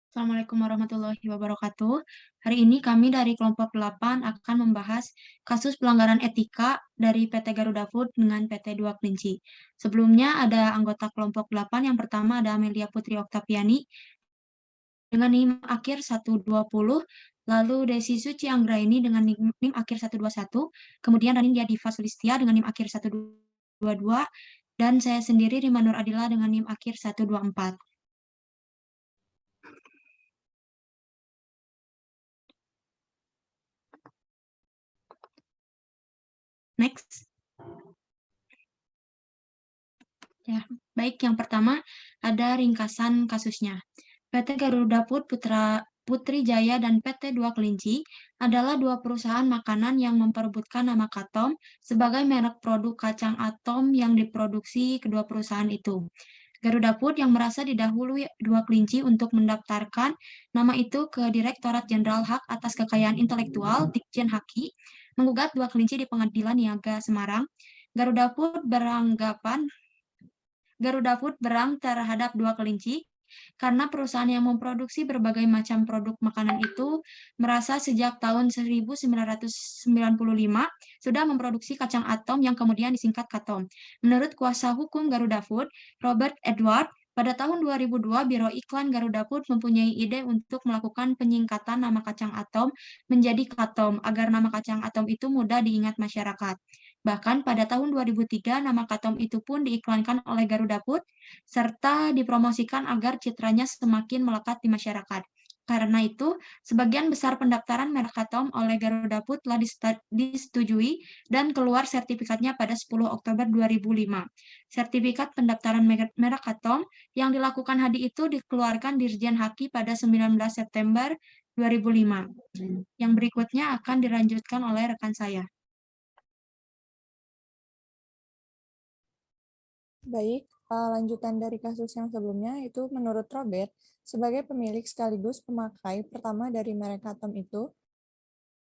Assalamualaikum warahmatullahi wabarakatuh. Hari ini kami dari kelompok 8 akan membahas kasus pelanggaran etika dari PT Garuda Food dengan PT Dua Kelinci. Sebelumnya ada anggota kelompok 8 yang pertama ada Amelia Putri Oktaviani dengan NIM akhir 120, lalu Desi Suci Anggraini dengan NIM akhir 121, kemudian Ranindya Diva Sulistia dengan NIM akhir 122, dan saya sendiri Rima Nur Adila dengan NIM akhir 124. Next. Ya, baik yang pertama ada ringkasan kasusnya. PT Garuda Food Putri Jaya dan PT Dua Kelinci adalah dua perusahaan makanan yang memperebutkan nama Katom sebagai merek produk kacang atom yang diproduksi kedua perusahaan itu. Garuda Food yang merasa didahului Dua Kelinci untuk mendaftarkan nama itu ke Direktorat Jenderal Hak atas Kekayaan Intelektual Ditjen Haki menggugat Dua Kelinci di Pengadilan Niaga Semarang. Garuda Food berang terhadap Dua Kelinci karena perusahaan yang memproduksi berbagai macam produk makanan itu merasa sejak tahun 1995 sudah memproduksi kacang atom yang kemudian disingkat Katom. Menurut kuasa hukum Garuda Food, Robert Edward, pada tahun 2002, Biro Iklan Garuda Food mempunyai ide untuk melakukan penyingkatan nama kacang atom menjadi Katom agar nama kacang atom itu mudah diingat masyarakat. Bahkan pada tahun 2003, nama Katom itu pun diiklankan oleh Garuda Food serta dipromosikan agar citranya semakin melekat di masyarakat. Karena itu, sebagian besar pendaftaran merek Katom oleh Garuda Food telah disetujui dan keluar sertifikatnya pada 10 Oktober 2005. Sertifikat pendaftaran merek Katom yang dilakukan Hadi itu dikeluarkan Dirjen Haki pada 19 September 2005. Yang berikutnya akan dilanjutkan oleh rekan saya. Baik, lanjutan dari kasus yang sebelumnya itu menurut Robert, sebagai pemilik sekaligus pemakai pertama dari merek Atom itu,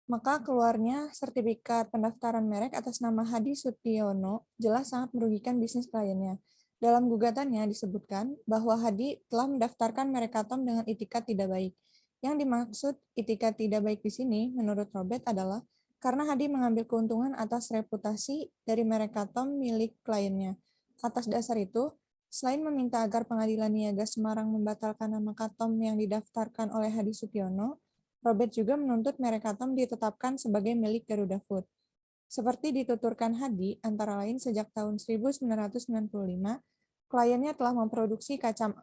maka keluarnya sertifikat pendaftaran merek atas nama Hadi Sutiono jelas sangat merugikan bisnis kliennya. Dalam gugatannya disebutkan bahwa Hadi telah mendaftarkan merek Atom dengan itikat tidak baik. Yang dimaksud itikat tidak baik di sini, menurut Robert adalah karena Hadi mengambil keuntungan atas reputasi dari merek Atom milik kliennya. Atas dasar itu, selain meminta agar Pengadilan Niaga Semarang membatalkan nama Katom yang didaftarkan oleh Hadi Sutiono, Robert juga menuntut merek Atom ditetapkan sebagai milik Garuda Food. Seperti dituturkan Hadi, antara lain sejak tahun 1995, kliennya telah memproduksi kacang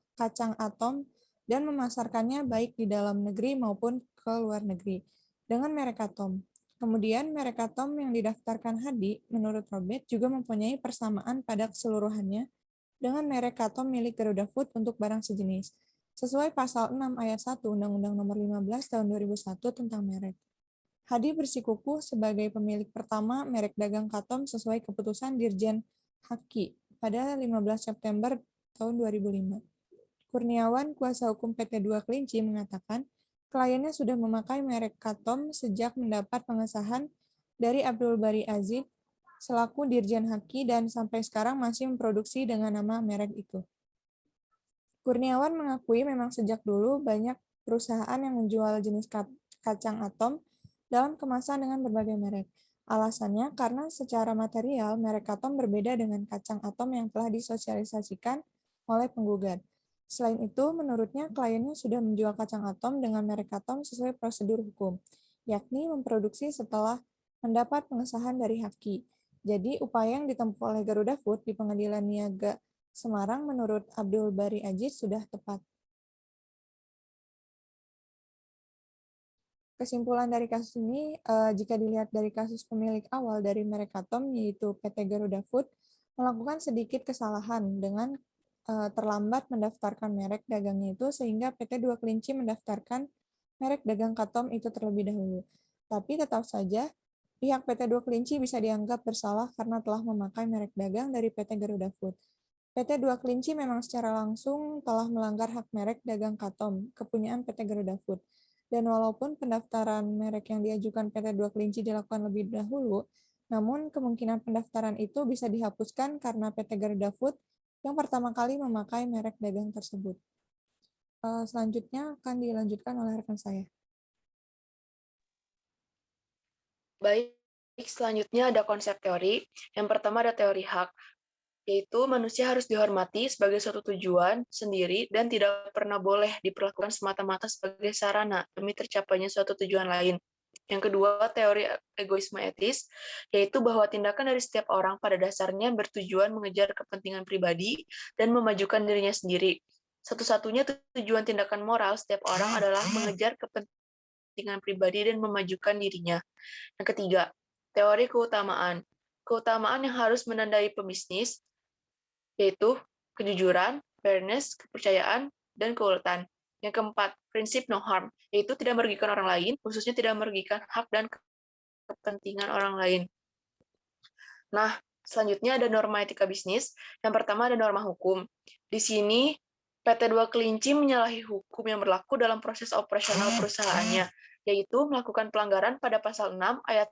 atom dan memasarkannya baik di dalam negeri maupun ke luar negeri dengan merek Atom. Kemudian merek Atom yang didaftarkan Hadi, menurut Robert, juga mempunyai persamaan pada keseluruhannya dengan merek Atom milik Garuda Food untuk barang sejenis, sesuai pasal 6 ayat 1 Undang-Undang Nomor 15 Tahun 2001 tentang merek. Hadi bersikukuh sebagai pemilik pertama merek dagang Katom sesuai keputusan Dirjen Haki pada 15 September tahun 2005. Kurniawan, kuasa hukum PT Dua Kelinci, mengatakan kliennya sudah memakai merek Katom sejak mendapat pengesahan dari Abdul Bari Azib selaku Dirjen Haki dan sampai sekarang masih memproduksi dengan nama merek itu. Kurniawan mengakui memang sejak dulu banyak perusahaan yang menjual jenis kacang atom dalam kemasan dengan berbagai merek. Alasannya karena secara material merek atom berbeda dengan kacang atom yang telah disosialisasikan oleh penggugat. Selain itu, menurutnya kliennya sudah menjual kacang atom dengan merek atom sesuai prosedur hukum, yakni memproduksi setelah mendapat pengesahan dari Haki. Jadi, upaya yang ditempuh oleh Garuda Food di Pengadilan Niaga Semarang menurut Abdul Bari Aziz sudah tepat. Kesimpulan dari kasus ini, jika dilihat dari kasus pemilik awal dari merek Atom, yaitu PT Garuda Food, melakukan sedikit kesalahan dengan terlambat mendaftarkan merek dagangnya itu, sehingga PT Dua Kelinci mendaftarkan merek dagang Katom itu terlebih dahulu. Tapi tetap saja, pihak PT Dua Kelinci bisa dianggap bersalah karena telah memakai merek dagang dari PT Garuda Food. PT Dua Kelinci memang secara langsung telah melanggar hak merek dagang Katom, kepunyaan PT Garuda Food. Dan walaupun pendaftaran merek yang diajukan PT Dua Kelinci dilakukan lebih dahulu, namun kemungkinan pendaftaran itu bisa dihapuskan karena PT Garuda Food yang pertama kali memakai merek dagang tersebut. Selanjutnya akan dilanjutkan oleh rekan saya. Baik, selanjutnya ada konsep teori. Yang pertama ada teori hak, yaitu manusia harus dihormati sebagai suatu tujuan sendiri dan tidak pernah boleh diperlakukan semata-mata sebagai sarana demi tercapainya suatu tujuan lain. Yang kedua, teori egoisme etis, yaitu bahwa tindakan dari setiap orang pada dasarnya bertujuan mengejar kepentingan pribadi dan memajukan dirinya sendiri. Satu-satunya tujuan tindakan moral setiap orang adalah mengejar kepentingan pribadi dan memajukan dirinya. Yang ketiga, teori keutamaan. Keutamaan yang harus menandai pebisnis, yaitu kejujuran, fairness, kepercayaan, dan keuletan. Yang keempat, prinsip no harm, yaitu tidak merugikan orang lain, khususnya tidak merugikan hak dan kepentingan orang lain. Nah, selanjutnya ada norma etika bisnis. Yang pertama ada norma hukum. Di sini, PT Dua Kelinci menyalahi hukum yang berlaku dalam proses operasional perusahaannya, yaitu melakukan pelanggaran pada pasal 6 ayat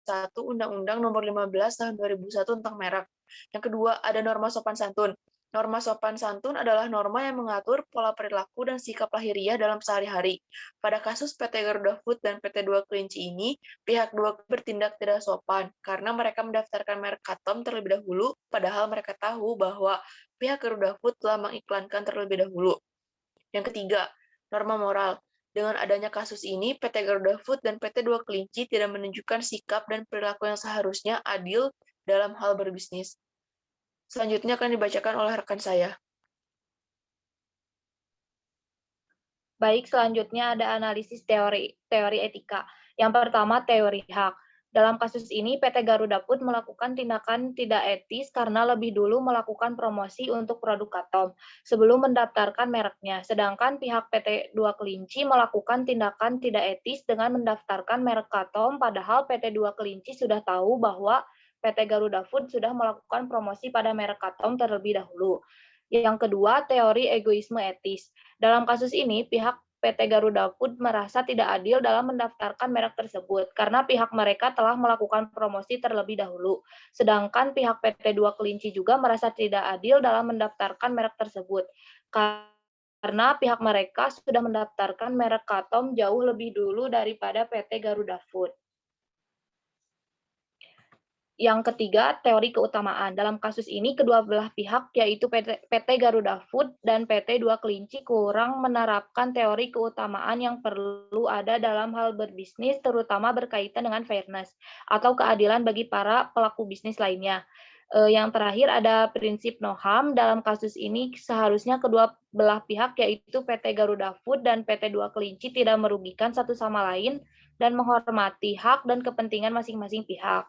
1 Undang-Undang Nomor 15 Tahun 2001 tentang merek. Yang kedua, ada norma sopan santun. Norma sopan santun adalah norma yang mengatur pola perilaku dan sikap lahiriah dalam sehari-hari. Pada kasus PT Garuda Food dan PT Dua Kelinci ini, pihak dua bertindak tidak sopan karena mereka mendaftarkan merek Katom terlebih dahulu, padahal mereka tahu bahwa pihak Garuda Food telah mengiklankan terlebih dahulu. Yang ketiga, norma moral. Dengan adanya kasus ini, PT Garuda Food dan PT Dua Kelinci tidak menunjukkan sikap dan perilaku yang seharusnya adil dalam hal berbisnis. Selanjutnya akan dibacakan oleh rekan saya. Baik, selanjutnya ada analisis teori etika. Yang pertama, teori hak. Dalam kasus ini, PT Garuda Food melakukan tindakan tidak etis karena lebih dulu melakukan promosi untuk produk Katom sebelum mendaftarkan mereknya. Sedangkan pihak PT Dua Kelinci melakukan tindakan tidak etis dengan mendaftarkan merek Katom, padahal PT Dua Kelinci sudah tahu bahwa PT Garuda Food sudah melakukan promosi pada merek Katom terlebih dahulu. Yang kedua, teori egoisme etis. Dalam kasus ini, pihak PT Garuda Food merasa tidak adil dalam mendaftarkan merek tersebut karena pihak mereka telah melakukan promosi terlebih dahulu. Sedangkan pihak PT Dua Kelinci juga merasa tidak adil dalam mendaftarkan merek tersebut karena pihak mereka sudah mendaftarkan merek Katom jauh lebih dulu daripada PT Garuda Food. Yang ketiga, teori keutamaan. Dalam kasus ini, kedua belah pihak, yaitu PT Garuda Food dan PT Dua Kelinci, kurang menerapkan teori keutamaan yang perlu ada dalam hal berbisnis, terutama berkaitan dengan fairness atau keadilan bagi para pelaku bisnis lainnya. Yang terakhir ada prinsip no harm. Dalam kasus ini, seharusnya kedua belah pihak, yaitu PT Garuda Food dan PT Dua Kelinci, tidak merugikan satu sama lain dan menghormati hak dan kepentingan masing-masing pihak.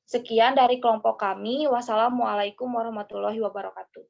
Sekian dari kelompok kami. Wassalamualaikum warahmatullahi wabarakatuh.